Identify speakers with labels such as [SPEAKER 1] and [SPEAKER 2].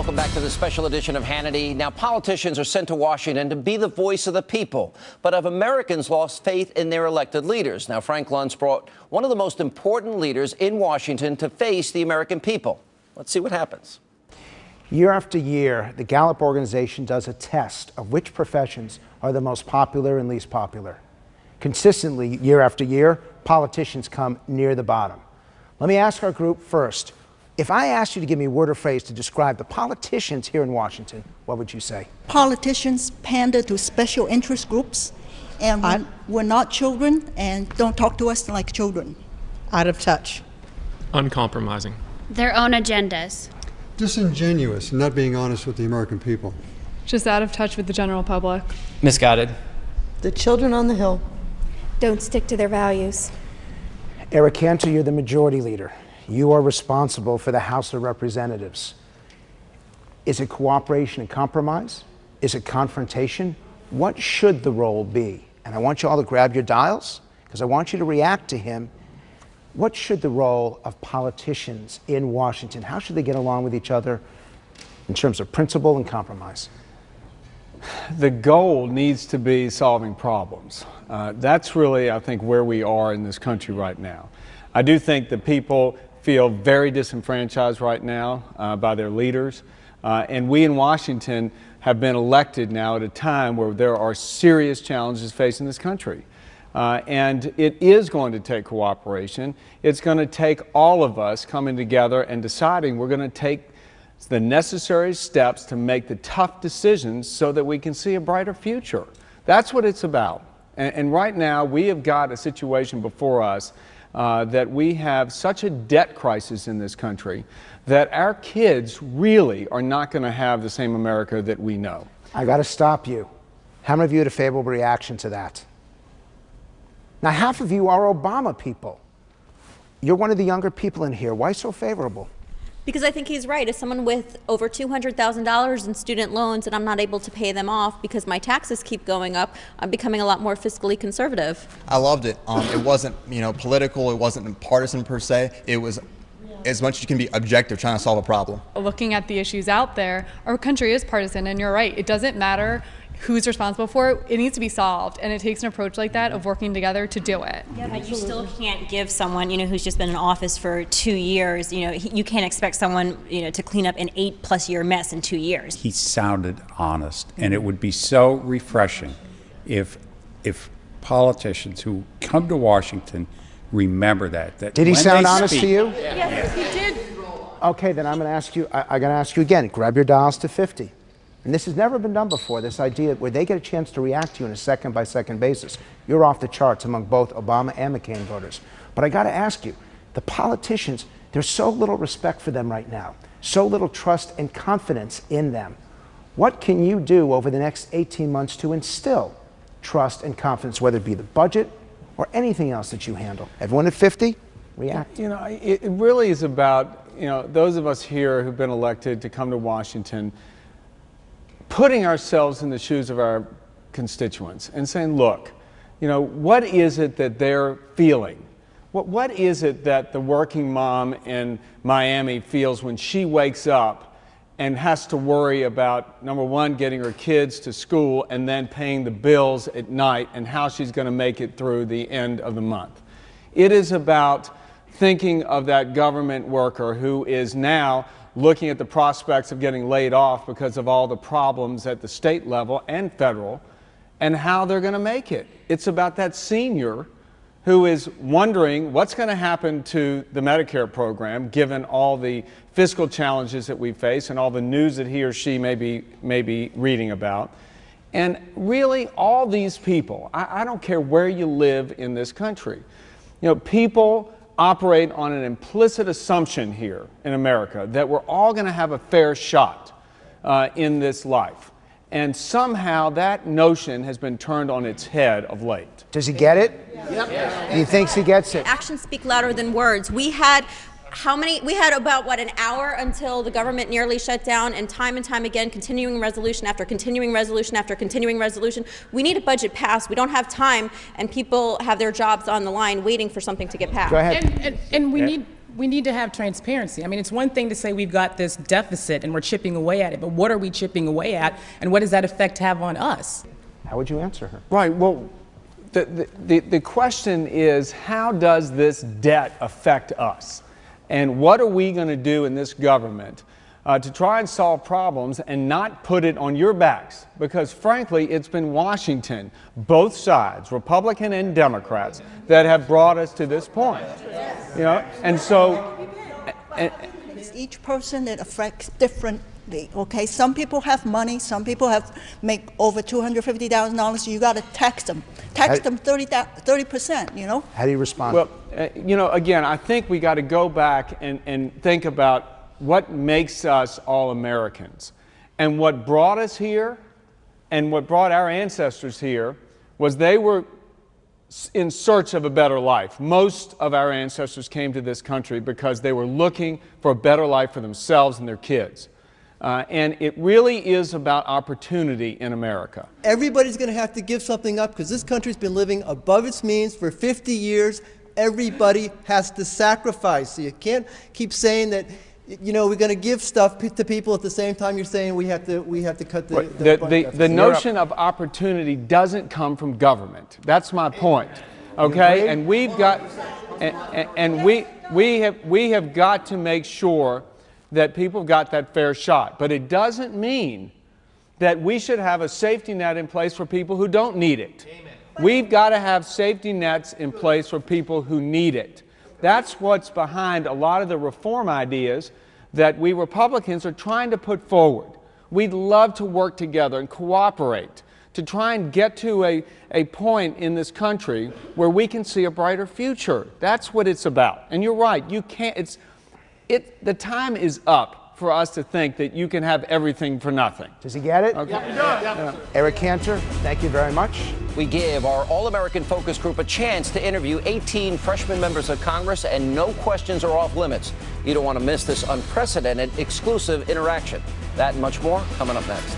[SPEAKER 1] Welcome back to the special edition of Hannity. Now, politicians are sent to Washington to be the voice of the people, but have Americans lost faith in their elected leaders? Now, Frank Luntz brought one of the most important leaders in Washington to face the American people. Let's see what happens.
[SPEAKER 2] Year after year, the Gallup organization does a test of which professions are the most popular and least popular. Consistently, year after year, politicians come near the bottom. Let me ask our group first. If I asked you to give me a word or phrase to describe the politicians here in Washington, what would you say?
[SPEAKER 3] Politicians pander to special interest groups, and we're not children, and don't talk to us like children.
[SPEAKER 4] Out of touch.
[SPEAKER 5] Uncompromising.
[SPEAKER 6] Their own agendas.
[SPEAKER 7] Disingenuous, not being honest with the American people.
[SPEAKER 8] Just out of touch with the general public.
[SPEAKER 5] Misguided.
[SPEAKER 4] The children on the Hill.
[SPEAKER 9] Don't stick to their values.
[SPEAKER 2] Eric Cantor, you're the majority leader. You are responsible for the House of Representatives. Is it cooperation and compromise? Is it confrontation? What should the role be? And I want you all to grab your dials, because I want you to react to him. What should the role of politicians in Washington? How should they get along with each other in terms of principle and compromise?
[SPEAKER 10] The goal needs to be solving problems. That's really, I think, where we are in this country right now. I do think that people feel very disenfranchised right now by their leaders. And we in Washington have been elected now at a time where there are serious challenges facing this country. And it is going to take cooperation. It's going to take all of us coming together and deciding we're going to take the necessary steps to make the tough decisions so that we can see a brighter future. That's what it's about. And right now we have got a situation before us that we have such a debt crisis in this country that our kids really are not going to have the same America that we know.
[SPEAKER 2] I got to stop you. How many of you had a favorable reaction to that? Now, half of you are Obama people. You're one of the younger people in here. Why so favorable?
[SPEAKER 9] Because I think he's right. As someone with over $200,000 in student loans and I'm not able to pay them off because my taxes keep going up, I'm becoming a lot more fiscally conservative.
[SPEAKER 11] I loved it. It wasn't, political. It wasn't partisan per se. It was as much as you can be objective, trying to solve a problem.
[SPEAKER 8] Looking at the issues out there, our country is partisan, and you're right. It doesn't matter who's responsible for it. It needs to be solved, and it takes an approach like that of working together to do it.
[SPEAKER 12] Yeah, but you still can't give someone, who's just been in office for 2 years, you can't expect someone, to clean up an 8+ year mess in 2 years.
[SPEAKER 13] He sounded honest, and it would be so refreshing if politicians who come to Washington remember that
[SPEAKER 2] did he sound honest to you?
[SPEAKER 8] Yes, he did.
[SPEAKER 2] Okay, then I'm going to ask you. I'm going to ask you again. Grab your dials to 50. And this has never been done before, this idea where they get a chance to react to you on a second-by-second basis. You're off the charts among both Obama and McCain voters. But I got to ask you, the politicians, there's so little respect for them right now, so little trust and confidence in them. What can you do over the next 18 months to instill trust and confidence, whether it be the budget or anything else that you handle? Everyone at 50, react.
[SPEAKER 10] It really is about, those of us here who've been elected to come to Washington, putting ourselves in the shoes of our constituents and saying, look, what is it that they're feeling? What is it that the working mom in Miami feels when she wakes up and has to worry about, number one, getting her kids to school and then paying the bills at night and how she's going to make it through the end of the month? It is about thinking of that government worker who is now looking at the prospects of getting laid off because of all the problems at the state level and federal, and how they're going to make it. It's about that senior who is wondering what's going to happen to the Medicare program given all the fiscal challenges that we face and all the news that he or she may be reading about. And really, all these people, I don't care where you live in this country, people operate on an implicit assumption here in America that we're all going to have a fair shot in this life. And somehow that notion has been turned on its head of late.
[SPEAKER 2] Does he get it?
[SPEAKER 9] Yep.
[SPEAKER 2] He thinks he gets it.
[SPEAKER 9] Actions speak louder than words. We had about an hour until the government nearly shut down, and time again, continuing resolution after continuing resolution after continuing resolution. We need a budget passed. We don't have time, and people have their jobs on the line waiting for something to get passed.
[SPEAKER 2] Go ahead.
[SPEAKER 8] And we
[SPEAKER 14] We need to have transparency. I mean, it's one thing to say we've got this deficit and we're chipping away at it, but what are we chipping away at, and what does that effect have on us?
[SPEAKER 2] How would you answer her?
[SPEAKER 10] Right. Well, the question is, how does this debt affect us? And what are we going to do in this government to try and solve problems and not put it on your backs? Because frankly, it's been Washington, both sides, Republican and Democrats, that have brought us to this point. You know, and so
[SPEAKER 3] it's each person that affects differently. Okay, some people have money, some people make over $250,000. You got to tax them 30%. You know.
[SPEAKER 2] How do you respond?
[SPEAKER 10] Well, you know, again, I think we got to go back and think about what makes us all Americans. And what brought us here and what brought our ancestors here was they were in search of a better life. Most of our ancestors came to this country because they were looking for a better life for themselves and their kids. And it really is about opportunity in America.
[SPEAKER 15] Everybody's going to have to give something up because this country's been living above its means for 50 years. Everybody has to sacrifice. So you can't keep saying that, you know, we're going to give stuff to people at the same time you're saying we have to cut
[SPEAKER 10] the notion of opportunity doesn't come from government. That's my point. Okay, and we've got and we have got to make sure that people got that fair shot. But it doesn't mean that we should have a safety net in place for people who don't need it. Amen. We've got to have safety nets in place for people who need it. That's what's behind a lot of the reform ideas that we Republicans are trying to put forward. We'd love to work together and cooperate to try and get to a point in this country where we can see a brighter future. That's what it's about. And you're right, you can't, the time is up for us to think that you can have everything for nothing.
[SPEAKER 2] Does he get it?
[SPEAKER 10] Okay.
[SPEAKER 2] Yeah. Eric Cantor, thank you very much.
[SPEAKER 1] We give our All-American Focus Group a chance to interview 18 freshman members of Congress, and no questions are off limits. You don't want to miss this unprecedented, exclusive interaction. That and much more coming up next.